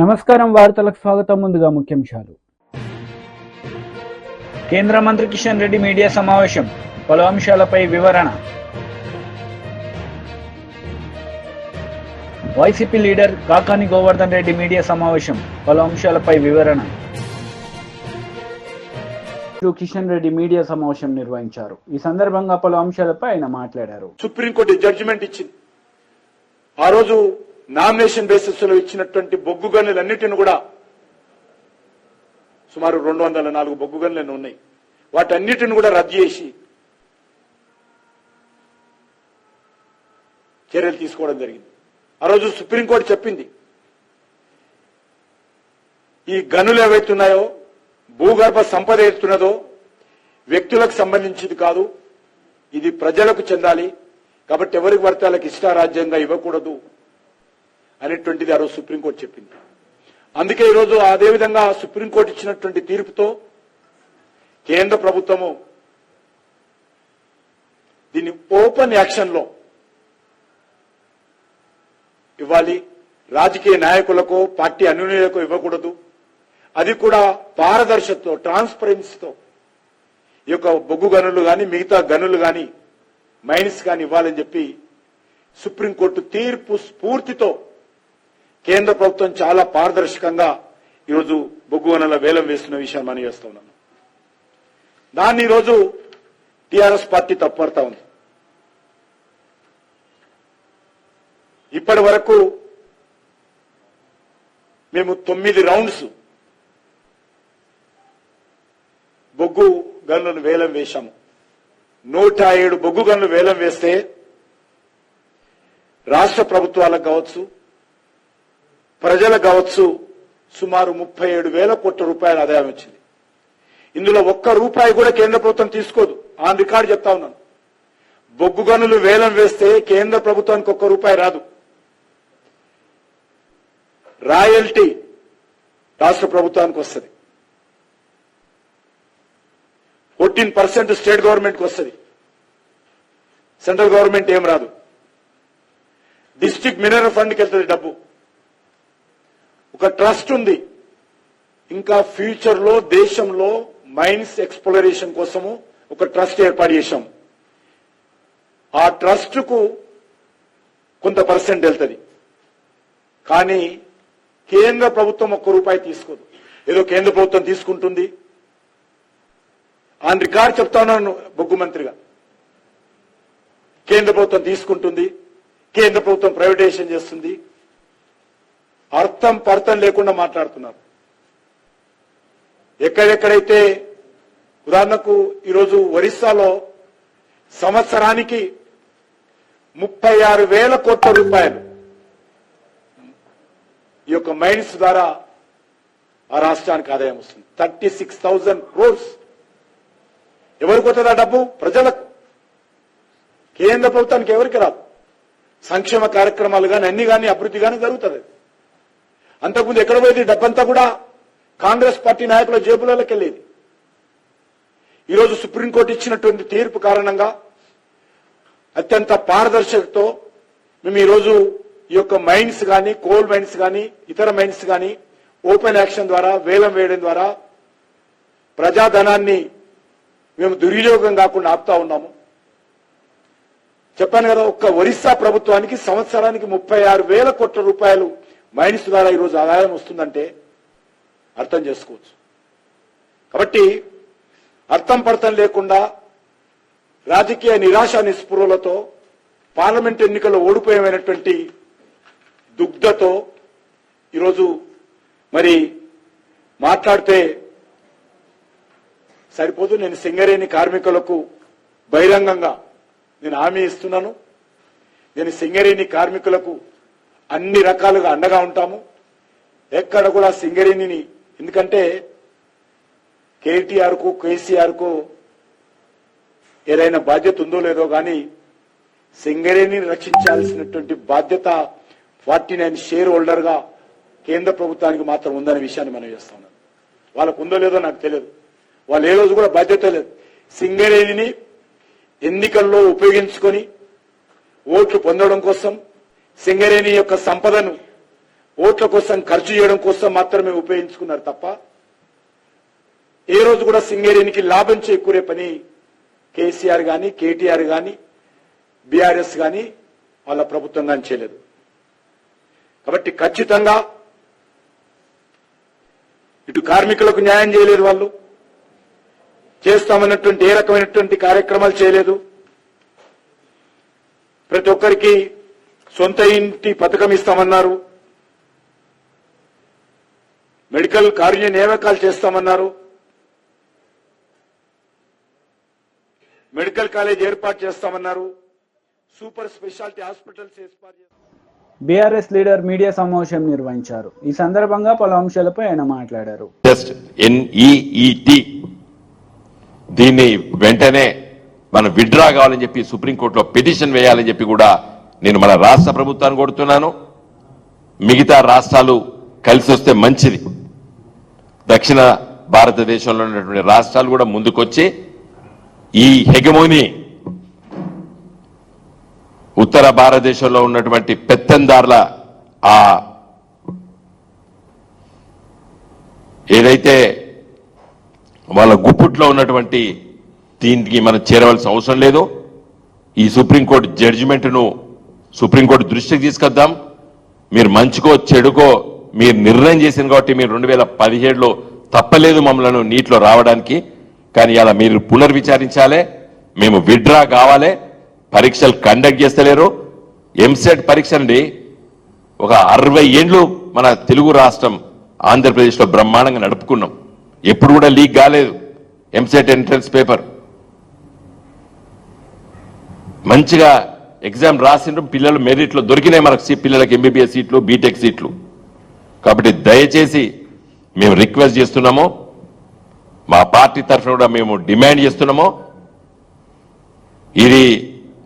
నమస్కారం వార్తలకు స్వాగతం. ముందుగా ముఖ్యాంశాలు. కేంద్ర మంత్రి కిషన్ రెడ్డి మీడియా సమావేశం, పలు అంశాలపై వివరణ. YCP leader Kakani Govardhan Reddy media సమావేశం, పలు అంశాలపై వివరణ. కిషన్ రెడ్డి మీడియా సమావేశం నిర్వహించారు. ఈ సందర్భంగా పలు అంశాలపై ఆయన మాట్లాడారు. సుప్రీంకోర్టు జడ్జిమెంట్ ఇచ్చింది. ఆ రోజు నామినేషన్ బేసిస్ లో ఇచ్చినటువంటి బొగ్గు గనులన్నిటిని కూడా సుమారు 204 బొగ్గు గనులు ఉన్నాయి. వాటన్నిటిని కూడా రద్దు చేసి చర్యలు తీసుకోవడం జరిగింది. ఆ రోజు సుప్రీంకోర్టు చెప్పింది, ఈ గనులు ఏవైతున్నాయో, భూగర్భ సంపద ఎత్తున్నదో వ్యక్తులకు సంబంధించింది కాదు, ఇది ప్రజలకు చెందాలి. కాబట్టి ఎవరికి పడితే వాళ్ళకి ఇష్టారాజ్యంగా ఇవ్వకూడదు అనేటువంటిది ఆ రోజు సుప్రీంకోర్టు చెప్పింది. అందుకే ఈరోజు అదేవిధంగా సుప్రీంకోర్టు ఇచ్చినటువంటి తీర్పుతో కేంద్ర ప్రభుత్వము దీన్ని ఓపెన్ యాక్షన్ లో ఇవ్వాలి. రాజకీయ నాయకులకు, పార్టీ అనుయాయులకు ఇవ్వకూడదు. అది కూడా పారదర్శకతో, ట్రాన్స్పరెన్సీతో ఈ యొక్క బొగ్గు గనులు కానీ, మిగతా గనులు కానీ, మైన్స్ కానీ ఇవ్వాలని చెప్పి సుప్రీంకోర్టు తీర్పు స్ఫూర్తితో కేంద్ర ప్రభుత్వం చాలా పారదర్శకంగా ఈరోజు బొగ్గు గనుల వేలం వేస్తున్న విషయాన్ని మనం చేస్తా ఉన్నాను. దాన్ని ఈరోజు టీఆర్ఎస్ పార్టీ తప్పుపడతా ఉంది. ఇప్పటి వరకు మేము 9 రౌండ్స్ బొగ్గు గనులను వేలం వేశాము. 107 బొగ్గు గనులు వేలం వేస్తే రాష్ట్ర ప్రభుత్వాలకు కావచ్చు, ప్రజలకు కావచ్చు, సుమారు 37,000 కోట్ల రూపాయల ఆదాయం వచ్చింది. ఇందులో ఒక్క రూపాయి కూడా కేంద్ర ప్రభుత్వం తీసుకోదు. ఆన్ రికార్డు చెప్తా ఉన్నాను. బొగ్గు గనులు వేలం వేస్తే కేంద్ర ప్రభుత్వానికి ఒక్క రూపాయి రాదు. రాయల్టీ రాష్ట్ర ప్రభుత్వానికి వస్తుంది. 14% స్టేట్ గవర్నమెంట్కి వస్తుంది. సెంట్రల్ గవర్నమెంట్ ఏం రాదు. డిస్ట్రిక్ట్ మినరల్ ఫండ్కి వెళ్తుంది డబ్బు. ఒక ట్రస్ట్ ఉంది. ఇంకా ఫ్యూచర్ లో దేశంలో మైన్స్ ఎక్స్ప్లోరేషన్ కోసము ఒక ట్రస్ట్ ఏర్పాటు చేశాం. ఆ ట్రస్ట్ కు కొంత పర్సెంట్ వెళ్తుంది. కానీ కేంద్ర ప్రభుత్వం ఒక్క రూపాయి తీసుకోదు. ఏదో కేంద్ర ప్రభుత్వం తీసుకుంటుంది. ఆన్ రికార్డ్ చెప్తా ఉన్నాను బొగ్గు మంత్రిగా. కేంద్ర ప్రభుత్వం తీసుకుంటుంది, కేంద్ర ప్రభుత్వం ప్రైవేటైజేషన్ చేస్తుంది. అర్థం పర్థం లేకుండా మాట్లాడుతున్నారు. ఎక్కడెక్కడైతే ఉదాహరణకు ఈరోజు ఒరిస్సాలో సంవత్సరానికి 36,000 కోట్ల రూపాయలు ఈ యొక్క మైన్స్ ద్వారా ఆ రాష్ట్రానికి ఆదాయం వస్తుంది. 36,000 crores. ఎవరికి వస్తుంది ఆ డబ్బు? ప్రజలకు. కేంద్ర ప్రభుత్వానికి ఎవరికి రాదు. సంక్షేమ కార్యక్రమాలు కానీ, అన్ని కానీ, అభివృద్ధి కానీ జరుగుతుంది. అంతకుముందు ఎక్కడ పోయేది? డబ్బంతా కూడా కాంగ్రెస్ పార్టీ నాయకుల జేబులలోకి వెళ్ళేది. ఈరోజు సుప్రీంకోర్టు ఇచ్చినటువంటి తీర్పు కారణంగా అత్యంత పారదర్శకతో మేము ఈరోజు ఈ యొక్క మైన్స్ కానీ, కోల్ మైన్స్ కానీ, ఇతర మైన్స్ కానీ ఓపెన్ యాక్షన్ ద్వారా వేలం వేయడం ద్వారా ప్రజాధనాన్ని మేము దుర్వినియోగం కాకుండా ఆపుతా ఉన్నాము. చెప్పాను కదా, ఒక్క ఒరిస్సా ప్రభుత్వానికి సంవత్సరానికి 36,000 కోట్ల రూపాయలు మైన్స్ ద్వారా ఈరోజు ఆదాయం వస్తుందంటే అర్థం చేసుకోవచ్చు. కాబట్టి అర్థం పర్థం లేకుండా రాజకీయ నిరాశ నిస్పృహలతో పార్లమెంట్ ఎన్నికల్లో ఓడిపోయేమైనటువంటి దుగ్ధతో ఈరోజు మరి మాట్లాడితే సరిపోదు. నేను సింగరేణి కార్మికులకు బహిరంగంగా నేను హామీ ఇస్తున్నాను. నేను సింగరేణి కార్మికులకు అన్ని రకాలుగా అండగా ఉంటాము. ఎక్కడ కూడా సింగరేణిని, ఎందుకంటే కేటీఆర్ కు, కేసీఆర్ కు ఏదైనా బాధ్యత ఉందో లేదో కానీ సింగరేణిని రక్షించాల్సినటువంటి బాధ్యత 49 షేర్ హోల్డర్ గా కేంద్ర ప్రభుత్వానికి మాత్రం ఉందనే విషయాన్ని మనం చేస్తా ఉన్నాం. వాళ్ళకు ఉందో లేదో నాకు తెలియదు. వాళ్ళు ఏ రోజు కూడా బాధ్యత లేదు. సింగరేణిని ఎన్నికల్లో ఉపయోగించుకొని ఓట్లు పొందడం కోసం, సింగరేణి యొక్క సంపదను ఓట్ల కోసం ఖర్చు చేయడం కోసం మాత్రమే ఉపయోగించుకున్నారు తప్ప ఏ రోజు కూడా సింగరేణికి లాభం చేకూరే పని కేసీఆర్ గాని కేటీఆర్ గాని బీఆర్ఎస్ గాని వాళ్ళ ప్రభుత్వం గాని చేయలేదు. కాబట్టి ఖచ్చితంగా ఇటు కార్మికులకు న్యాయం చేయలేదు, వాళ్ళు చేస్తామన్నటువంటి ఏ రకమైనటువంటి కార్యక్రమాలు చేయలేదు. ప్రతి ఒక్కరికి సొంత ఇంటి పథకం ఇస్తామన్నారు, మెడికల్ కారుణ్య నియామకాలు చేస్తామన్నారు, మెడికల్ కాలేజ్ ఏర్పాటు చేస్తామన్నారు, సూపర్ స్పెషాలిటీ హాస్పిటల్స్ ఏర్పాటు చేస్తామన్నారు. బీఆర్ఎస్ లీడర్ మీడియా సమావేశం నిర్వహించారు. ఈ సందర్భంగా పలు అంశాలపై ఆయన మాట్లాడారు. NEET దీన్ని వెంటనే మనం విత్డ్రా కావాలని చెప్పి సుప్రీంకోర్టులో పిటిషన్ వేయాలని చెప్పి కూడా నేను మన రాష్ట్ర ప్రభుత్వాన్ని కోరుతున్నాను. మిగతా రాష్ట్రాలు కలిసి వస్తే మంచిది. దక్షిణ భారతదేశంలో ఉన్నటువంటి రాష్ట్రాలు కూడా ముందుకొచ్చి ఈ హెగమోని ఉత్తర భారతదేశంలో ఉన్నటువంటి పెత్తందారుల ఆ ఏదైతే వాళ్ళ గుప్పుట్లో ఉన్నటువంటి దీనికి మనం చేరవలసిన అవసరం లేదు. ఈ సుప్రీంకోర్టు జడ్జిమెంట్ను సుప్రీంకోర్టు దృష్టికి తీసుకొద్దాం. మీరు మంచుకో చెడుకో మీరు నిర్ణయం చేసింది కాబట్టి మీరు 2017లో తప్పలేదు మమ్మల్ని నీటిలో రావడానికి. కానీ ఇలా మీరు పునర్విచారించాలి. మేము విత్డ్రా కావాలి. పరీక్షలు కండక్ట్ చేస్తలేరు. ఎంసెట్ పరీక్ష అండి ఒక 60 ఏండ్లు మన తెలుగు రాష్ట్రం ఆంధ్రప్రదేశ్లో బ్రహ్మాండంగా నడుపుకున్నాం. ఎప్పుడు కూడా లీక్ కాలేదు ఎంసెట్ ఎంట్రన్స్ పేపర్. మంచిగా ఎగ్జామ్ రాసిండ్రు, పిల్లలు మెరిట్లో దొరికినాయి మనకు పిల్లలకి MBBS సీట్లు, బీటెక్ సీట్లు. కాబట్టి దయచేసి మేము రిక్వెస్ట్ చేస్తున్నాము, మా పార్టీ తరఫున కూడా మేము డిమాండ్ చేస్తున్నాము. ఇది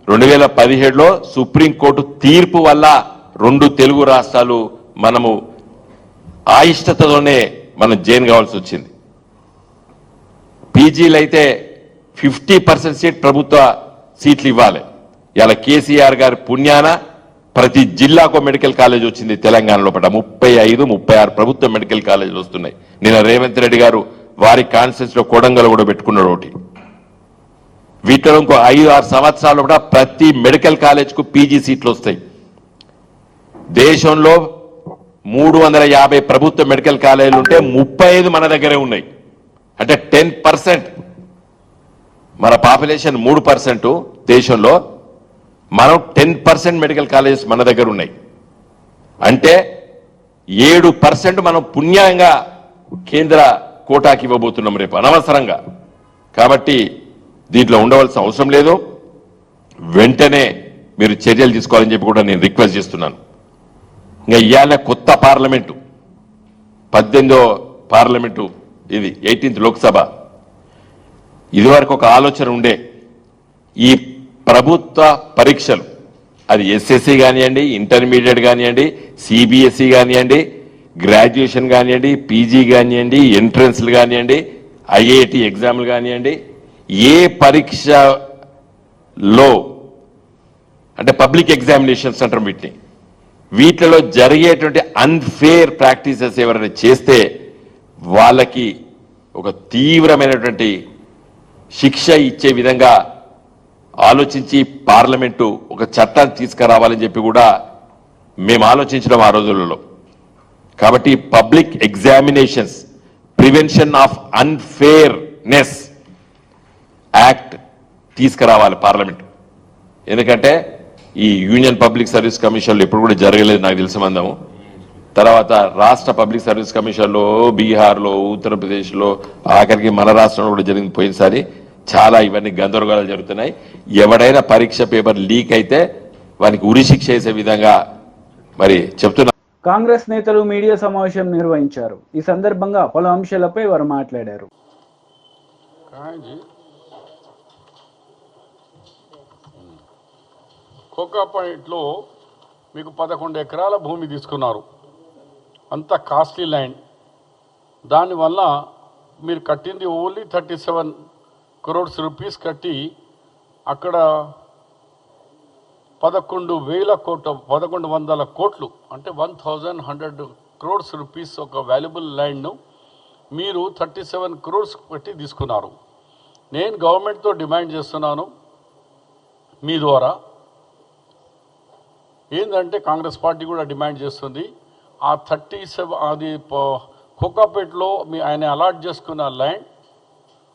2017లో సుప్రీంకోర్టు తీర్పు వల్ల 2 తెలుగు రాష్ట్రాలు మనము అయిష్టతతోనే మనం జైన్ కావాల్సి వచ్చింది. పీజీలు అయితే 50% సీట్ ప్రభుత్వ సీట్లు ఇవ్వాలి. ఇలా కేసీఆర్ గారి పుణ్యాన ప్రతి జిల్లాకు మెడికల్ కాలేజ్ వచ్చింది తెలంగాణలో. 35, 36 ప్రభుత్వ మెడికల్ కాలేజీలు వస్తున్నాయి. నిన్న రేవంత్ రెడ్డి గారు వారి కాన్స్టిట్యూన్స్ లో కొడంగల్ కూడా పెట్టుకున్నాడు ఒకటి. వీటిలో ఇంకో 5-6 సంవత్సరాలు కూడా ప్రతి మెడికల్ కాలేజ్ కు పీజీ సీట్లు వస్తాయి. దేశంలో 350 ప్రభుత్వ మెడికల్ కాలేజీలు ఉంటే 35 మన దగ్గరే ఉన్నాయి. అంటే 10%. మన పాపులేషన్ 3% దేశంలో, మనం 10% మెడికల్ కాలేజెస్ మన దగ్గర ఉన్నాయి. అంటే 7% మనం పుణ్యంగా కేంద్ర కోటాకి ఇవ్వబోతున్నాం రేపు అనవసరంగా. కాబట్టి దీంట్లో ఉండవలసిన అవసరం లేదు. వెంటనే మీరు చర్యలు తీసుకోవాలని చెప్పి కూడా నేను రిక్వెస్ట్ చేస్తున్నాను. ఇంకా ఇవాళ కొత్త పార్లమెంటు 18వ పార్లమెంటు, ఇది 18th లోక్సభ. ఇదివరకు ఒక ఆలోచన ఉండే, ఈ ప్రభుత్వ పరీక్షలు అది ఎస్ఎస్సి కానివ్వండి, ఇంటర్మీడియట్ కానివ్వండి, సిబిఎస్ఈ కానివ్వండి, గ్రాడ్యుయేషన్ కానివ్వండి, పీజీ కానివ్వండి, ఎంట్రన్స్లు కానివ్వండి, ఐఐటి ఎగ్జామ్లు కానివ్వండి, ఏ పరీక్షలో అంటే పబ్లిక్ ఎగ్జామినేషన్స్ అంటాం వీటిని, వీటిలో జరిగేటువంటి అన్ఫేర్ ప్రాక్టీసెస్ ఎవరైనా చేస్తే వాళ్ళకి ఒక తీవ్రమైనటువంటి శిక్ష ఇచ్చే విధంగా ఆలోచించి పార్లమెంటు ఒక చట్టాన్ని తీసుకురావాలని చెప్పి కూడా మేము ఆలోచించడం ఆ రోజులలో. కాబట్టి public examinations prevention of unfairness act తీసుకురావాలి పార్లమెంటు. ఎందుకంటే ఈ యూనియన్ పబ్లిక్ సర్వీస్ కమిషన్లో ఎప్పుడు కూడా జరగలేదు నాకు తెలిసి మందము. తర్వాత రాష్ట్ర పబ్లిక్ సర్వీస్ కమిషన్లో బీహార్లో, ఉత్తరప్రదేశ్లో, ఆఖరికి మన రాష్ట్రంలో కూడా జరిగింది పోయినసారి. చాలా ఇవన్నీ గందరగోళాలు జరుగుతున్నాయి. ఎవడైనా పరీక్ష పేపర్ లీక్ అయితే వానికి ఉరిశిక్ష చేసే విధంగా మరి చెప్తున్నా. కాంగ్రెస్ నేతలు మీడియా సమావేశం నిర్వహించారు. ఈ సందర్భంగా పలు అంశాలపై వారు మాట్లాడారు. కోకా పాయింట్లో మీకు 11 ఎకరాల భూమి తీసుకున్నారు, అంత కాస్ట్లీ ల్యాండ్. దానివల్ల మీరు కట్టింది ఓన్లీ 37 crores రూపీస్ కట్టి అక్కడ 1100 కోట్లు అంటే 1100 crores రూపీస్ ఒక వాల్యుబుల్ ల్యాండ్ను మీరు 37 crores పెట్టి తీసుకున్నారు. నేను గవర్నమెంట్తో డిమాండ్ చేస్తున్నాను మీ ద్వారా, ఏంటంటే కాంగ్రెస్ పార్టీ కూడా డిమాండ్ చేస్తుంది, ఆ 37 అది కోకాపేటలో ఆయన అలాట్ చేసుకున్న ల్యాండ్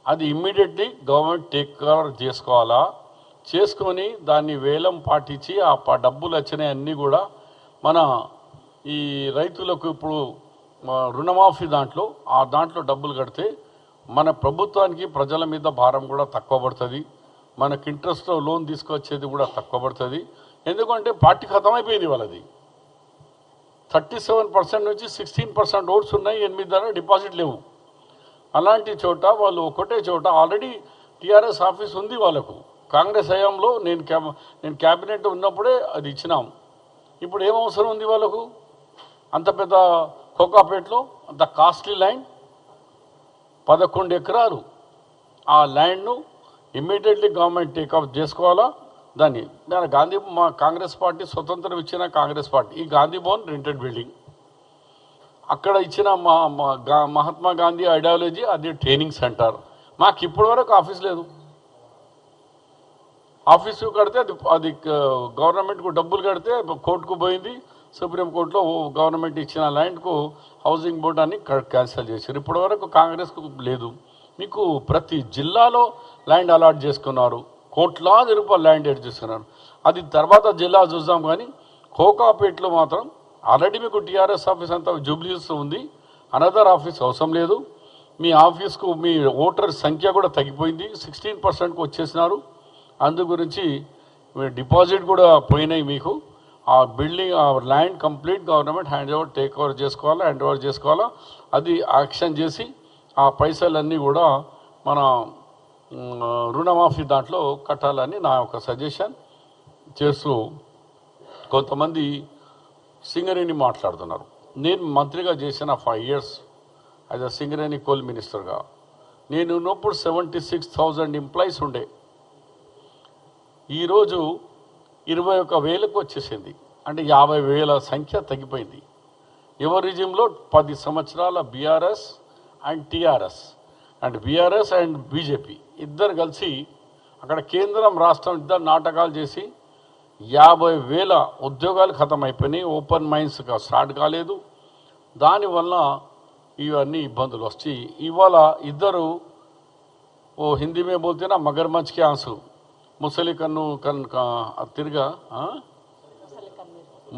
అది ఇమ్మీడియట్లీ గవర్నమెంట్ టేక్ ఓవర్ చేసుకోవాలా, చేసుకొని దాన్ని వేలం పాటించి ఆ డబ్బులు వచ్చినాయి అన్నీ కూడా మన ఈ రైతులకు ఇప్పుడు రుణమాఫీ దాంట్లో డబ్బులు కడితే మన ప్రభుత్వానికి ప్రజల మీద భారం కూడా తక్కువ పడుతుంది, మనకి ఇంట్రెస్ట్లో లోన్ తీసుకొచ్చేది కూడా తక్కువ పడుతుంది. ఎందుకంటే పార్టీ ఖతమైపోయింది వాళ్ళది. 37% నుంచి 16% ఓట్స్ ఉన్నాయి, 8 డిపాజిట్ లేవు. అలాంటి చోట వాళ్ళు ఒకటే చోట ఆల్రెడీ టీఆర్ఎస్ ఆఫీస్ ఉంది వాళ్ళకు. కాంగ్రెస్ హయాంలో నేను క్యాబినెట్ ఉన్నప్పుడే అది ఇచ్చినాం. ఇప్పుడు ఏం అవసరం ఉంది వాళ్ళకు? అంత పెద్ద కోకాపేటలో అంత కాస్ట్లీ ల్యాండ్ 11 ఎకరాలు. ఆ ల్యాండ్ను ఇమ్మీడియట్లీ గవర్నమెంట్ టేకప్ చేసుకోవాలా. దాన్ని మా కాంగ్రెస్ పార్టీ స్వతంత్రం ఇచ్చిన కాంగ్రెస్ పార్టీ ఈ గాంధీ భవన్ రెంటెడ్ బిల్డింగ్, అక్కడ ఇచ్చిన మహాత్మా గాంధీ ఐడియాలజీ అది ట్రైనింగ్ సెంటర్. మాకు ఇప్పటి వరకు ఆఫీస్ లేదు. ఆఫీసు కడితే అది గవర్నమెంట్కు డబ్బులు కడితే కోర్టుకు పోయింది, సుప్రీంకోర్టులో గవర్నమెంట్ ఇచ్చిన ల్యాండ్కు హౌసింగ్ బోర్డు అని క్యాన్సిల్ చేశారు. ఇప్పటి వరకు కాంగ్రెస్కు లేదు. మీకు ప్రతి జిల్లాలో ల్యాండ్ అలాట్ చేసుకున్నారు, కోట్లాది రూపాయలు ల్యాండ్ ఎడ్ చేసుకున్నారు. అది తర్వాత జిల్లా చూద్దాం, కానీ కోకాపేటలో మాత్రం ఆల్రెడీ మీకు టీఆర్ఎస్ ఆఫీస్ అంతా జూబ్లీస్ ఉంది, అనదర్ ఆఫీస్ అవసరం లేదు. మీ ఆఫీస్కు మీ ఓటర్ సంఖ్య కూడా తగ్గిపోయింది, 16%కు వచ్చేసినారు. అందు గురించి డిపాజిట్ కూడా పోయినాయి మీకు. ఆ బిల్డింగ్ ఆ land complete government hand over చేసుకోవాలా. అది యాక్షన్ చేసి ఆ పైసలన్నీ కూడా మన రుణమాఫీ దాంట్లో కట్టాలని నా ఒక సజెషన్ చేస్తూ, కొంతమంది సింగరేణి మాట్లాడుతున్నారు. నేను మంత్రిగా చేసిన 5 years as a Singareni coal మినిస్టర్గా. నేను ఉన్నప్పుడు 76,000 ఎంప్లాయీస్ ఉండే, ఈరోజు 21,000కు వచ్చేసింది. అంటే 50,000 సంఖ్య తగ్గిపోయింది. ఎవరి రిజిమ్లో 10 సంవత్సరాల BRS and TRS and BRS and BJP ఇద్దరు కలిసి అక్కడ కేంద్రం రాష్ట్రం ఇద్దరు నాటకాలు చేసి 50,000 ఉద్యోగాలు ఖతం అయిపోయినాయి. ఓపెన్ మైన్స్ స్టార్ట్ కాలేదు. దానివల్ల ఇవన్నీ ఇబ్బందులు వచ్చి ఇవాళ ఇద్దరు ఓ హిందీ మే బోల్తేనా మగర్మచ్ కే ఆంసు ముసలి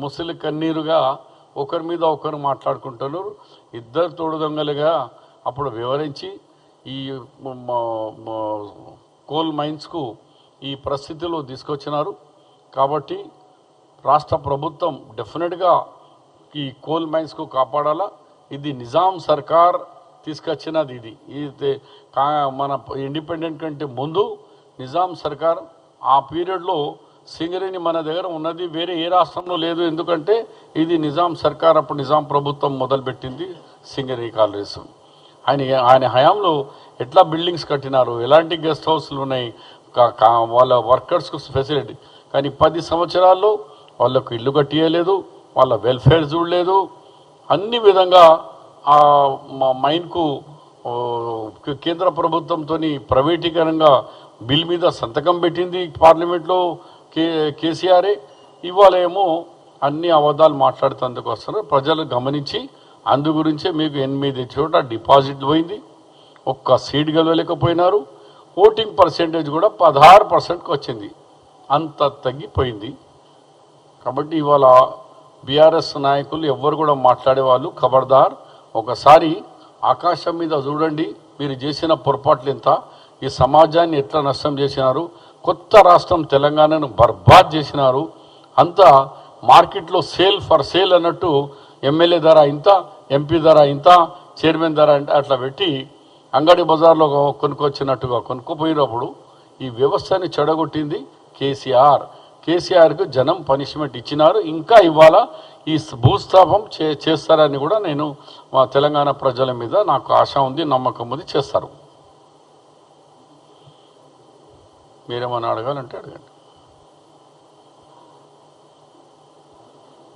ముసలి కన్నీరుగా ఒకరి మీద ఒకరు మాట్లాడుకుంటున్నారు. ఇద్దరు తోడు దొంగలుగా అప్పుడు వివరించి ఈ కోల్ మైన్స్కు ఈ పరిస్థితిలో తీసుకొచ్చినారు. కాబట్టి రాష్ట్ర ప్రభుత్వం డెఫినెట్గా ఈ కోల్ మైన్స్కు కాపాడాలా. ఇది నిజాం సర్కార్ తీసుకొచ్చినది. ఇది మన ఇండిపెండెంట్ కంటే ముందు నిజాం సర్కార్ ఆ పీరియడ్లో సింగరేణి మన దగ్గర ఉన్నది, వేరే ఏ రాష్ట్రంలో లేదు. ఎందుకంటే ఇది నిజాం సర్కార్, అప్పుడు నిజాం ప్రభుత్వం మొదలుపెట్టింది సింగరేణి కాలేజ్. ఆయన హయాంలో ఎట్లా బిల్డింగ్స్ కట్టినారు, ఎలాంటి గెస్ట్ హౌస్లు ఉన్నాయి, వాళ్ళ వర్కర్స్కు ఫెసిలిటీ. కానీ 10 సంవత్సరాల్లో వాళ్ళకు ఇల్లు కట్టియలేదు, వాళ్ళ వెల్ఫేర్ చూడలేదు. అన్ని విధంగా ఆ మైన్కు కేంద్ర ప్రభుత్వంతో ప్రైవేటీకరణగా బిల్ మీద సంతకం పెట్టింది పార్లమెంట్లో కేసీఆరే. ఇవాళ ఏమో అన్ని అబద్ధాలు మాట్లాడుతందుకు వస్తున్నారు. ప్రజలు గమనించి అందు గురించే మీకు 8 చోట డిపాజిట్లు పోయింది, ఒక్క సీట్ గెలవలేకపోయినారు. ఓటింగ్ పర్సెంటేజ్ కూడా 16%కి వచ్చింది, అంత తగ్గిపోయింది. కాబట్టి ఇవాళ బీఆర్ఎస్ నాయకులు ఎవ్వరు కూడా మాట్లాడేవాళ్ళు ఖబర్దార్. ఒకసారి ఆకాశం మీద చూడండి, మీరు చేసిన పొరపాట్లు ఎంత, ఈ సమాజాన్ని ఎట్లా నష్టం చేసినారు. కొత్త రాష్ట్రం తెలంగాణను బర్బాద్ చేసినారు. అంతా మార్కెట్లో సేల్ అన్నట్టు ఎమ్మెల్యే ధర ఇంత, ఎంపీ ధర ఇంత, చైర్మన్ ధర అంటే అట్లా పెట్టి అంగడి బజార్లో కొనుక్కొచ్చినట్టుగా కొనుక్కోపోయినప్పుడు ఈ వ్యవస్థని చెడగొట్టింది కేసీఆర్కు జనం పనిష్మెంట్ ఇచ్చినారు. ఇంకా ఇవాళ ఈ భూస్థాపం చేస్తారని కూడా నేను మా తెలంగాణ ప్రజల మీద నాకు ఆశ ఉంది, నమ్మకం ఉంది, చేస్తారు. మీరేమన్నా అడగాలంటే అడగండి.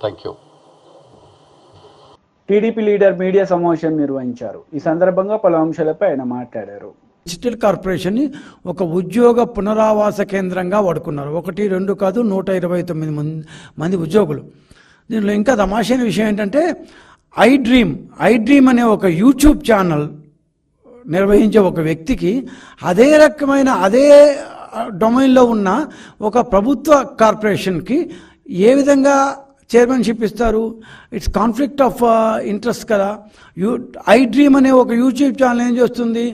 Thank you. TDP leader media సమావేశం నిర్వహించారు. ఈ సందర్భంగా పలు అంశాలపై ఆయన మాట్లాడారు. డిజిటల్ కార్పొరేషన్ని ఒక ఉద్యోగ పునరావాస కేంద్రంగా వాడుకున్నారు. 1, 2 కాదు, 129 మంది ఉద్యోగులు. దీనిలో ఇంకా తమాషైన విషయం ఏంటంటే ఐ డ్రీమ్ అనే ఒక యూట్యూబ్ ఛానల్ నిర్వహించే ఒక వ్యక్తికి అదే రకమైన అదే డొమైన్లో ఉన్న ఒక ప్రభుత్వ కార్పొరేషన్కి ఏ విధంగా చైర్మన్షిప్ ఇస్తారు? ఇట్స్ కాన్ఫ్లిక్ట్ ఆఫ్ ఇంట్రెస్ట్ కదా. ఐ డ్రీమ్ అనే ఒక యూట్యూబ్ ఛానల్ ఏం చేస్తుంది?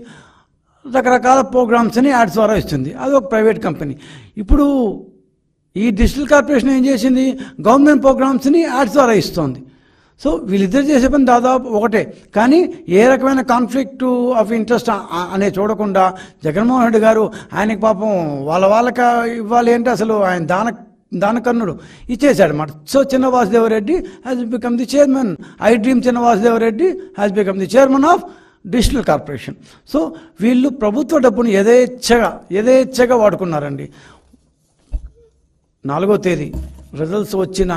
రకరకాల ప్రోగ్రామ్స్ని యాడ్స్ ద్వారా ఇస్తుంది. అది ఒక ప్రైవేట్ కంపెనీ. ఇప్పుడు ఈ డిజిటల్ కార్పొరేషన్ ఏం చేసింది? గవర్నమెంట్ ప్రోగ్రామ్స్ని యాడ్స్ ద్వారా ఇస్తుంది. సో వీళ్ళిద్దరు చేసే పని దాదాపు ఒకటే, కానీ ఏ రకమైన కాన్ఫ్లిక్ట్ ఆఫ్ ఇంట్రెస్ట్ అనే చూడకుండా జగన్మోహన్ రెడ్డి గారు ఆయనకి పాపం వాళ్ళకి ఇవ్వాలి అంటే అసలు ఆయన దానకర్ణుడు ఇచ్చేసాడు అన్నమాట. So Chinna Vasudeva Reddy has become the chairman. I dream Chinna Vasudeva Reddy has become the chairman of digital corporation. So వీళ్ళు ప్రభుత్వ డబ్బును యథేచ్ఛగా వాడుకున్నారండి. 4వ తేదీ రిజల్ట్స్ వచ్చిన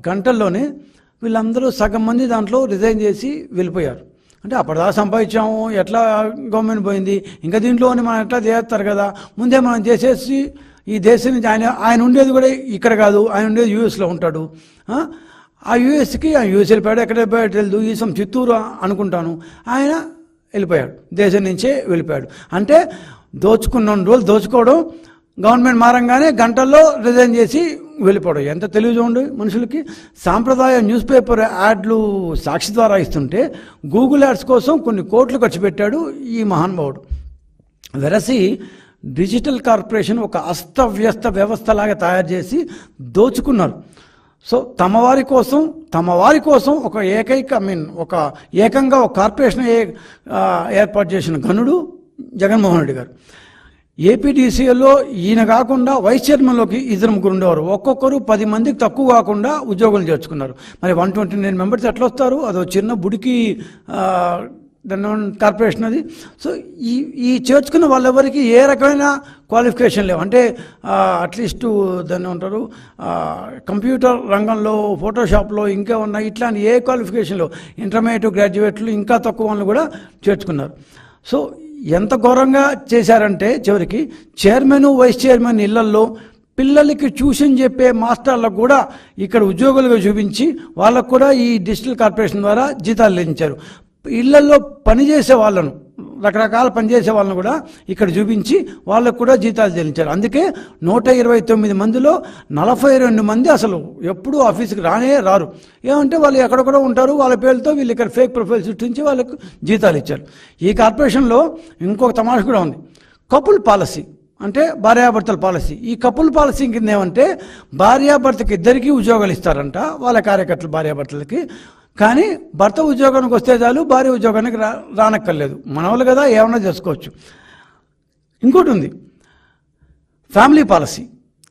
గంటల్లోనే వీళ్ళందరూ సగం మంది దాంట్లో రిజైన్ చేసి వెళ్ళిపోయారు. అంటే అప్పటిదాకా సంపాదించాము, ఎట్లా గవర్నమెంట్ పోయింది, ఇంకా దీంట్లోని మనం ఎట్లా చేస్తారు కదా, ముందే మనం చేసేసి ఈ దేశం నుంచి ఆయన ఉండేది కూడా ఇక్కడ కాదు, ఆయన ఉండేది యూఎస్లో ఉంటాడు. ఆ యూఎస్కి యూఎస్ వెళ్ళిపోయాడు, ఎక్కడ వెళ్ళిపోయాడు తెలియదు, ఈ చిత్తూరు అనుకుంటాను. ఆయన వెళ్ళిపోయాడు, దేశం నుంచే వెళ్ళిపోయాడు. అంటే దోచుకున్న రోజులు దోచుకోవడం, గవర్నమెంట్ మారంగానే గంటల్లో రిజైన్ చేసి వెళ్ళిపోవడం. ఎంత తెలివి చూడండి మనుషులకి. సాంప్రదాయ న్యూస్ పేపర్ యాడ్లు సాక్షి ద్వారా ఇస్తుంటే గూగుల్ యాడ్స్ కోసం కొన్ని కోట్లు ఖర్చు పెట్టాడు ఈ మహానుభావుడు. వెరసి డిజిటల్ కార్పొరేషన్ ఒక అస్తవ్యస్త వ్యవస్థలాగా తయారు చేసి దోచుకున్నారు. సో తమ వారి కోసం ఒక ఏకంగా ఒక కార్పొరేషన్ ఏర్పాటు చేసిన ఘనుడు జగన్మోహన్ రెడ్డి గారు. ఏపీడీసీఎల్లో ఈయన కాకుండా వైస్ చైర్మన్లోకి 2-3 ఉండేవారు. ఒక్కొక్కరు 10 మందికి తక్కువ కాకుండా ఉద్యోగులు చేర్చుకున్నారు. మరి 129 మెంబర్స్ ఎట్లా వస్తారు? అదో చిన్న బుడికి కార్పొరేషన్ అది. సో ఈ చేర్చుకున్న వాళ్ళెవరికి ఏ రకమైన క్వాలిఫికేషన్ లేవు. అంటే అట్లీస్ట్ దాన్ని ఉంటారు కంప్యూటర్ రంగంలో, ఫోటోషాప్లో ఇంకా ఉన్న ఇట్లాంటి ఏ క్వాలిఫికేషన్ లేవు. ఇంటర్మీడియట్, గ్రాడ్యుయేట్లు ఇంకా తక్కువ వాళ్ళు కూడా చేర్చుకున్నారు. సో ఎంత ఘోరంగా చేశారంటే చివరికి చైర్మన్, వైస్ చైర్మన్ ఇళ్లల్లో పిల్లలకి ట్యూషన్ చెప్పే మాస్టర్లకు కూడా ఇక్కడ ఉద్యోగులుగా చూపించి వాళ్ళకు కూడా ఈ డిజిటల్ కార్పొరేషన్ ద్వారా జీతాలు లభించారు. ఇళ్లల్లో పనిచేసే వాళ్ళను, రకరకాల పనిచేసే వాళ్ళను కూడా ఇక్కడ చూపించి వాళ్ళకు కూడా జీతాలు చెల్లించారు. అందుకే 129 మందిలో 42 మంది అసలు ఎప్పుడూ ఆఫీస్కి రారు. ఏమంటే వాళ్ళు ఎక్కడెక్కడో ఉంటారు, వాళ్ళ పేర్లతో వీళ్ళు ఇక్కడ ఫేక్ ప్రొఫైల్ సృష్టించి వాళ్ళకు జీతాలు ఇచ్చారు. ఈ కార్పొరేషన్లో ఇంకొక తమాష కూడా ఉంది. కపుల్ పాలసీ అంటే భార్యాభర్తల పాలసీ. ఈ కపుల్ పాలసీ కింద ఏమంటే భార్యాభర్తకి ఇద్దరికీ ఉద్యోగాలు ఇస్తారంట వాళ్ళ కార్యకర్తలు భార్యాభర్తలకి. కానీ భర్త ఉద్యోగానికి వస్తే చాలు, భార్య ఉద్యోగానికి రానక్కర్లేదు. మనవాళ్ళు కదా, ఏమన్నా చేసుకోవచ్చు. ఇంకోటి ఉంది ఫ్యామిలీ పాలసీ.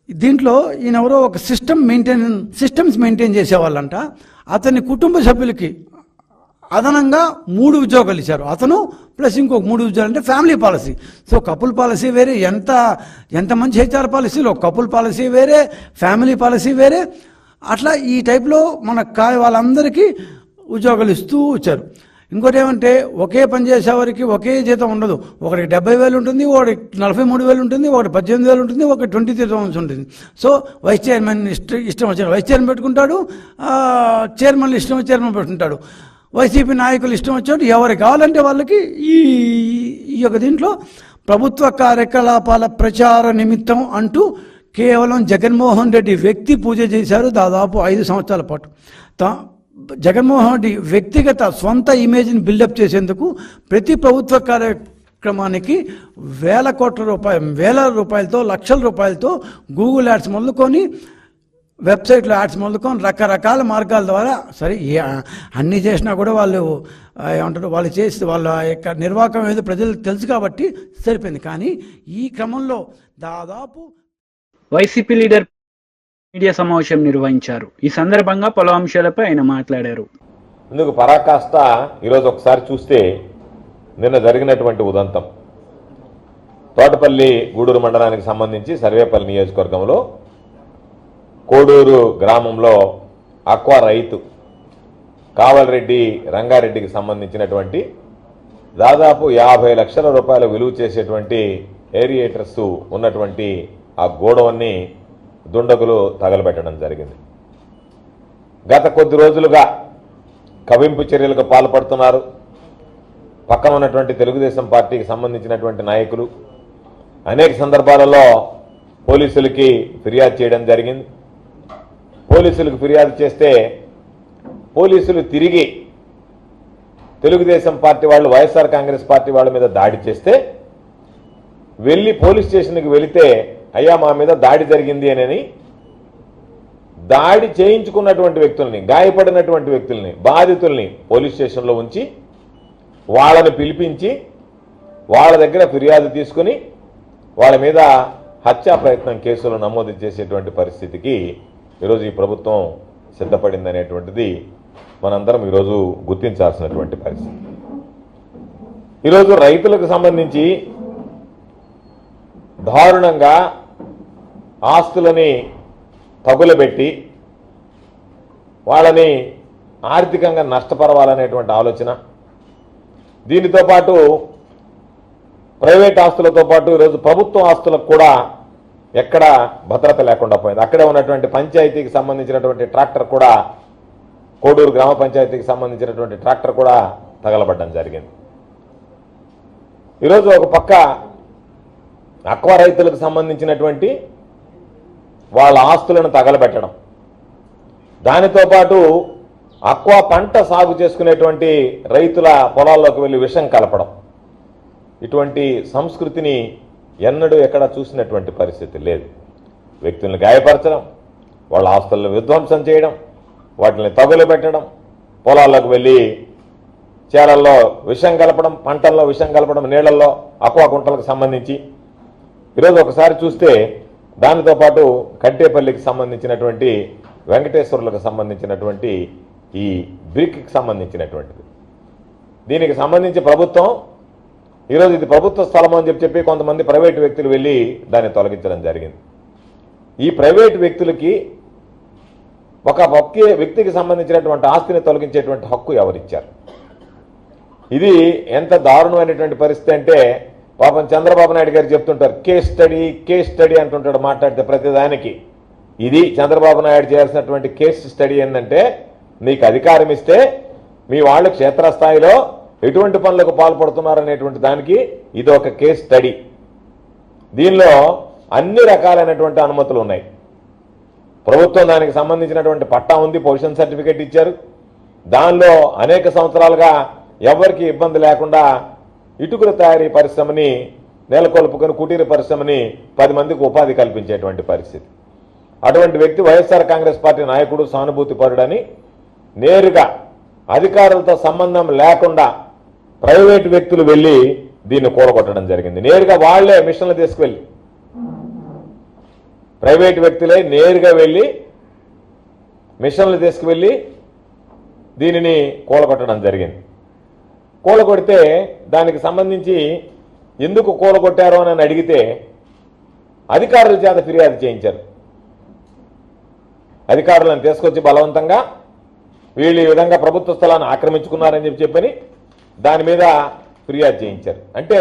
దీంట్లో ఈయనెవరో ఒక సిస్టమ్స్ మెయింటైన్ చేసేవాళ్ళంట. అతని కుటుంబ సభ్యులకి అదనంగా 3 ఉద్యోగాలు ఇచ్చారు. అతను ప్లస్ ఇంకొక 3 ఉద్యోగాలు. అంటే family policy. So couple policy వేరే. ఎంత మంచి హెచ్ఆర్ పాలసీలో కపుల్ పాలసీ వేరే, ఫ్యామిలీ పాలసీ వేరే. అట్లా ఈ టైప్లో మన వాళ్ళందరికీ ఉద్యోగాలు ఇస్తూ వచ్చారు. ఇంకోటి ఏమంటే ఒకే పని చేసేవారికి ఒకే జీతం ఉండదు. ఒకరికి 70,000 ఉంటుంది, ఒకరికి 43,000 ఉంటుంది, ఒకటి 18,000 ఉంటుంది, ఒకటి 23,000 ఉంటుంది. సో వైస్ చైర్మన్ ఇష్టం వచ్చిన వైస్ చైర్మన్ పెట్టుకుంటాడు, చైర్మన్ ఇష్టం వచ్చి చైర్మన్ పెట్టుకుంటాడు, వైసీపీ నాయకులు ఇష్టం వచ్చాడు. ఎవరికి కావాలంటే వాళ్ళకి ఈ యొక్క దీంట్లో ప్రభుత్వ కార్యకలాపాల ప్రచార నిమిత్తం అంటూ కేవలం జగన్మోహన్ రెడ్డి వ్యక్తి పూజ చేశారు దాదాపు 5 సంవత్సరాల పాటు. జగన్మోహన్ రెడ్డి వ్యక్తిగత సొంత ఇమేజ్ని బిల్డప్ చేసేందుకు ప్రతి ప్రభుత్వ కార్యక్రమానికి వేల రూపాయలతో, లక్షల రూపాయలతో గూగుల్ యాడ్స్ మొదలుకొని, వెబ్సైట్లో యాడ్స్ మొదలుకొని రకరకాల మార్గాల ద్వారా సరే అన్నీ చేసినా కూడా వాళ్ళు ఏమంటారు, వాళ్ళు చేసి వాళ్ళ యొక్క నిర్వాహకం ఏదో ప్రజలకు తెలుసు కాబట్టి సరిపోయింది. కానీ ఈ క్రమంలో దాదాపు వైసీపీ లీడర్ మీడియా సమావేశం నిర్వహించారు. ఈ సందర్భంగా పలు అంశాలపై ఆయన మాట్లాడారు. ఇందుకు పరాకాష్ట ఈరోజు ఒకసారి చూస్తే నిన్న జరిగినటువంటి ఉదంతం తోటపల్లి గూడూరు మండలానికి సంబంధించి సర్వేపల్లి నియోజకవర్గంలో కోడూరు గ్రామంలో అక్వా రైతు కావలరెడ్డి రంగారెడ్డికి సంబంధించినటువంటి దాదాపు 50 లక్షల రూపాయల విలువ చేసేటువంటి ఏరియేటర్స్ ఉన్నటువంటి ఆ గోడౌన్ని దుండగులు తగలబెట్టడం జరిగింది. గత కొద్ది రోజులుగా కవింపు చర్యలకు పాల్పడుతున్నారు. పక్కన ఉన్నటువంటి తెలుగుదేశం పార్టీకి సంబంధించినటువంటి నాయకులు అనేక సందర్భాలలో పోలీసులకి ఫిర్యాదు చేయడం జరిగింది. పోలీసులకు ఫిర్యాదు చేస్తే పోలీసులు తిరిగి తెలుగుదేశం పార్టీ వాళ్ళు వైఎస్ఆర్ కాంగ్రెస్ పార్టీ వాళ్ళ మీద దాడి చేస్తే వెళ్ళి పోలీస్ స్టేషన్కి వెళితే అయ్యా మా మీద దాడి జరిగింది అని దాడి చేయించుకున్నటువంటి వ్యక్తుల్ని, గాయపడినటువంటి వ్యక్తుల్ని, బాధితుల్ని పోలీస్ స్టేషన్లో ఉంచి వాళ్ళని పిలిపించి వాళ్ళ దగ్గర ఫిర్యాదు తీసుకుని వాళ్ళ మీద హత్యా ప్రయత్నం కేసులు నమోదు చేసేటువంటి పరిస్థితికి ఈరోజు ఈ ప్రభుత్వం సిద్ధపడింది అనేటువంటిది మనందరం ఈరోజు గుర్తించాల్సినటువంటి పరిస్థితి. ఈరోజు రైతులకు సంబంధించి దారుణంగా ఆస్తులని తగులబెట్టి వాళ్ళని ఆర్థికంగా నష్టపరవాలనేటువంటి ఆలోచన, దీనితో పాటు ప్రైవేట్ ఆస్తులతో పాటు ఈరోజు ప్రభుత్వ ఆస్తులకు కూడా ఎక్కడ భద్రత లేకుండా పోయింది. అక్కడే ఉన్నటువంటి పంచాయతీకి సంబంధించినటువంటి ట్రాక్టర్ కూడా, కోడూరు గ్రామ పంచాయతీకి సంబంధించినటువంటి ట్రాక్టర్ కూడా తగలబడ్డం జరిగింది. ఈరోజు ఒక పక్క అక్వా రైతులకు సంబంధించినటువంటి వాళ్ళ ఆస్తులను తగలబెట్టడం, దానితో పాటు అక్వా పంట సాగు చేసుకునేటువంటి రైతుల పొలాల్లోకి వెళ్ళి విషం కలపడం, ఇటువంటి సంస్కృతిని ఎన్నడూ ఎక్కడ చూసినటువంటి పరిస్థితి లేదు. వ్యక్తులను గాయపరచడం, వాళ్ళ ఆస్తులను విధ్వంసం చేయడం, వాటిని తగులబెట్టడం, పొలాల్లోకి వెళ్ళి చేరల్లో విషం కలపడం, పంటల్లో విషం కలపడం, నీళ్లలో అక్వా కుంటలకు సంబంధించి ఈరోజు ఒకసారి చూస్తే దానితో పాటు కట్టేపల్లికి సంబంధించినటువంటి వెంకటేశ్వర్లకు సంబంధించినటువంటి ఈ బ్రిక్కి సంబంధించినటువంటిది, దీనికి సంబంధించి ప్రభుత్వం ఈరోజు ఇది ప్రభుత్వ స్థలం అని చెప్పి కొంతమంది ప్రైవేటు వ్యక్తులు వెళ్ళి దాన్ని తొలగించడం జరిగింది. ఈ ప్రైవేటు వ్యక్తులకి ఒక వ్యక్తికి సంబంధించినటువంటి ఆస్తిని తొలగించేటువంటి హక్కు ఎవరిచ్చారు? ఇది ఎంత దారుణమైనటువంటి పరిస్థితి అంటే, పాపం చంద్రబాబు నాయుడు గారు చెప్తుంటారు కేస్ స్టడీ అంటుంటాడు మాట్లాడితే ప్రతిదానికి. ఇది చంద్రబాబు నాయుడు చేయాల్సినటువంటి కేస్ స్టడీ ఏంటంటే, నీకు అధికారం ఇస్తే మీ వాళ్ళు క్షేత్రస్థాయిలో ఎటువంటి పనులకు పాల్పడుతున్నారనేటువంటి దానికి ఇది ఒక కేస్ స్టడీ. దీనిలో అన్ని రకాలైనటువంటి అనుమతులు ఉన్నాయి. ప్రభుత్వం దానికి సంబంధించినటువంటి పట్టా ఉంది, పొజిషన్ సర్టిఫికేట్ ఇచ్చారు. దానిలో అనేక సంవత్సరాలుగా ఎవరికి ఇబ్బంది లేకుండా ఇటుకల తయారీ పరిశ్రమని నెలకొల్పుకొని కుటీర పరిశ్రమని 10 మందికి ఉపాధి కల్పించేటువంటి పరిస్థితి. అటువంటి వ్యక్తి వైఎస్ఆర్ కాంగ్రెస్ పార్టీ నాయకుడు, సానుభూతిపరుడని నేరుగా అధికారులతో సంబంధం లేకుండా ప్రైవేటు వ్యక్తులు వెళ్ళి దీన్ని కూలగొట్టడం జరిగింది. నేరుగా వాళ్లే మిషన్లు తీసుకువెళ్ళి, ప్రైవేటు వ్యక్తులే నేరుగా వెళ్ళి మిషన్లు తీసుకువెళ్ళి దీనిని కూలగొట్టడం జరిగింది. కూలగొడితే దానికి సంబంధించి ఎందుకు కూలగొట్టారో అని అడిగితే అధికారుల చేత ఫిర్యాదు చేయించారు. అధికారులను తీసుకొచ్చి బలవంతంగా వీళ్ళు ఈ విధంగా ప్రభుత్వ స్థలాన్ని ఆక్రమించుకున్నారని చెప్పని దాని మీద ఫిర్యాదు చేయించారు. అంటే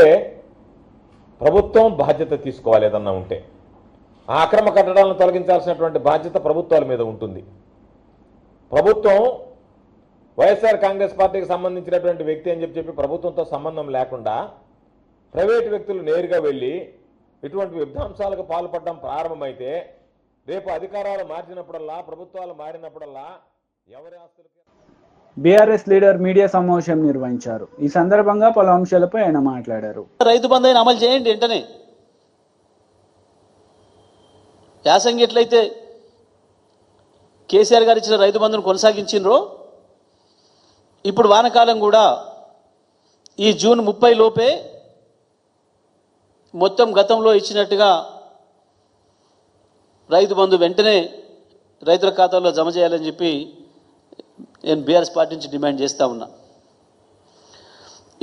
ప్రభుత్వం బాధ్యత తీసుకోవాలి. ఏదన్నా ఉంటే ఆ అక్రమ కట్టడాలను తొలగించాల్సినటువంటి బాధ్యత ప్రభుత్వాల మీద ఉంటుంది. ప్రభుత్వం వైఎస్ఆర్ కాంగ్రెస్ పార్టీకి సంబంధించినటువంటి వ్యక్తి అని చెప్పి ప్రభుత్వంతో సంబంధం లేకుండా ప్రైవేటు వ్యక్తులు నేరుగా వెళ్ళి ఇటువంటి విధ్వంసాలకు పాల్పడడం ప్రారంభమైతే రేపు అధికారాలు మార్చినప్పుడల్లా, ప్రభుత్వాలు మారినప్పుడల్లా ఎవరి ఆస్తులకి బీఆర్ఎస్ లీడర్ మీడియా సమావేశం నిర్వహించారు. ఈ సందర్భంగా పలు అంశాలపై ఆయన మాట్లాడారు. రైతు బంధు అమలు చేయండి వెంటనే. యాసంగి ఎట్లయితే కేసీఆర్ గారు ఇచ్చిన రైతు బంధును కొనసాగించినరో, ఇప్పుడు వానకాలం కూడా ఈ జూన్ 30 లోపే మొత్తం గతంలో ఇచ్చినట్టుగా రైతు బంధు వెంటనే రైతుల ఖాతాలో జమ చేయాలని చెప్పి నేను బీఆర్ఎస్ పార్టీ నుంచి డిమాండ్ చేస్తూ ఉన్నా.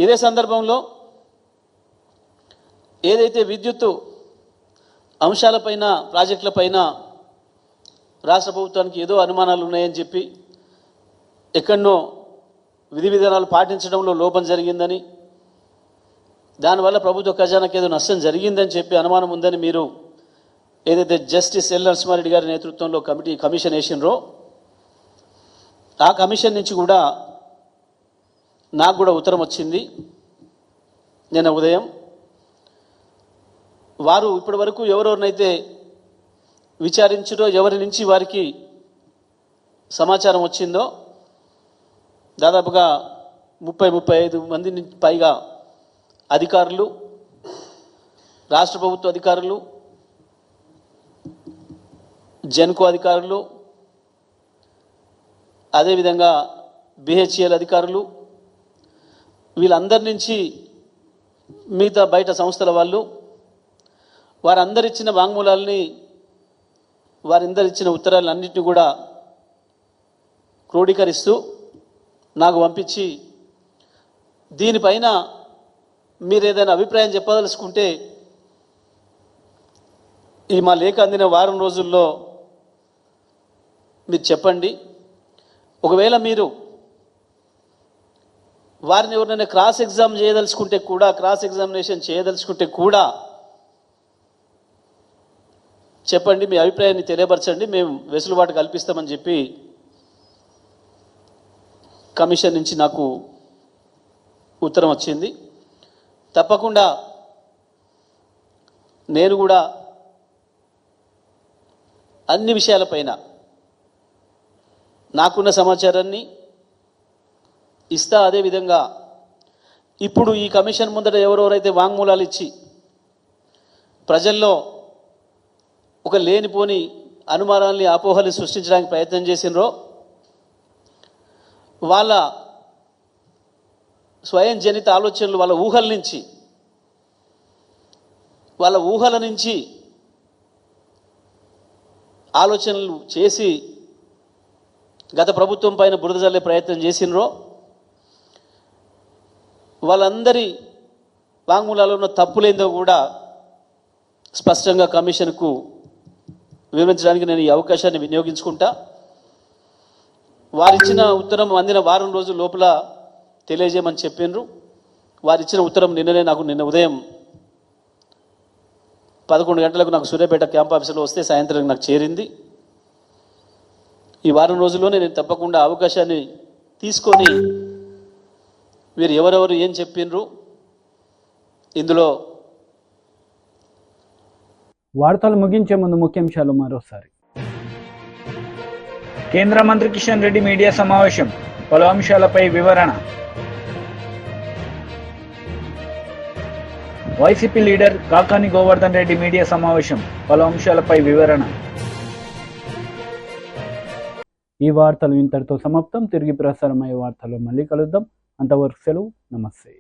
ఇదే సందర్భంలో ఏదైతే విద్యుత్తు అంశాలపైన, ప్రాజెక్టులపైన రాష్ట్ర ప్రభుత్వానికి ఏదో అనుమానాలు ఉన్నాయని చెప్పి ఎక్కడనో విధి విధానాలు పాటించడంలో లోపం జరిగిందని, దానివల్ల ప్రభుత్వ ఖజానాకి ఏదో నష్టం జరిగిందని చెప్పి అనుమానం ఉందని మీరు ఏదైతే జస్టిస్ ఎల్ నరసింహారెడ్డి గారి నేతృత్వంలో కమిషన్ వేసినరో, ఆ కమిషన్ నుంచి కూడా నాకు కూడా ఉత్తరం వచ్చింది నిన్న ఉదయం. వారు ఇప్పటి వరకు ఎవరెవరినైతే విచారించారో, ఎవరి నుంచి వారికి సమాచారం వచ్చిందో, దాదాపుగా 30-35 మంది నుంచి పైగా అధికారులు, రాష్ట్ర ప్రభుత్వ అధికారులు, జెన్కో అధికారులు, అదేవిధంగా బిహెచ్ఎల్ అధికారులు, వీళ్ళందరి నుంచి మిగతా బయట సంస్థల వాళ్ళు వారందరిచ్చిన వాంగ్మూలాలని, వారందరిచ్చిన ఉత్తరాలన్నింటినీ కూడా క్రోడీకరిస్తూ నాకు పంపించి, దీనిపైన మీరు ఏదైనా అభిప్రాయం చెప్పదలుచుకుంటే ఈ మా లేఖ అందిన వారం రోజుల్లో మీరు చెప్పండి. ఒకవేళ మీరు వారిని ఎవరినైనా క్రాస్ ఎగ్జామినేషన్ చేయదలుచుకుంటే కూడా చెప్పండి, మీ అభిప్రాయాన్ని తెలియపరచండి, మేము వెసులుబాటు కల్పిస్తామని చెప్పి కమిషన్ నుంచి నాకు ఉత్తరం వచ్చింది. తప్పకుండా నేను కూడా అన్ని విషయాలపైన నాకున్న సమాచారాన్ని ఇస్తా. అదేవిధంగా ఇప్పుడు ఈ కమిషన్ ముందర ఎవరెవరైతే వాంగ్మూలాలు ఇచ్చి ప్రజల్లో ఒక లేనిపోని అనుమానాల్ని, అపోహల్ని సృష్టించడానికి ప్రయత్నం చేసినరో, వాళ్ళ స్వయం జనిత ఆలోచనలు, వాళ్ళ ఊహల నుంచి ఆలోచనలు చేసి గత ప్రభుత్వం పైన బురద జల్లే ప్రయత్నం చేసినరో, వాళ్ళందరి వాంగ్మూలాల్లో ఉన్న తప్పులేందో కూడా స్పష్టంగా కమిషన్కు వివరించడానికి నేను ఈ అవకాశాన్ని వినియోగించుకుంటా. వారిచ్చిన ఉత్తరం అందిన వారం రోజుల లోపల తెలియజేయమని చెప్పిండ్రు. వారిచ్చిన ఉత్తరం నిన్న ఉదయం 11 గంటలకు నాకు సూర్యాపేట క్యాంప్ ఆఫీసులో వస్తే సాయంత్రం నాకు చేరింది. ఈ వారం రోజుల్లోనే నేను తప్పకుండా అవకాశాన్ని తీసుకొని వీరు ఎవరెవరు ఏం చెప్పిండ్రు, ఇందులో వార్తలు ముగించే ముందు ముఖ్యాంశాలు మరోసారి. కేంద్ర మంత్రి కిషన్ రెడ్డి మీడియా సమావేశం, పలు అంశాలపై వివరణ. YCP leader Kakani Govardhan Reddy media సమావేశం, పలు అంశాలపై వివరణ. ఈ వార్తలు ఇంతటితో సమాప్తం. తిరిగి ప్రసారమయ్యే వార్తల్లో మళ్ళీ కలుద్దాం. అంతవరకు సెలవు. నమస్తే.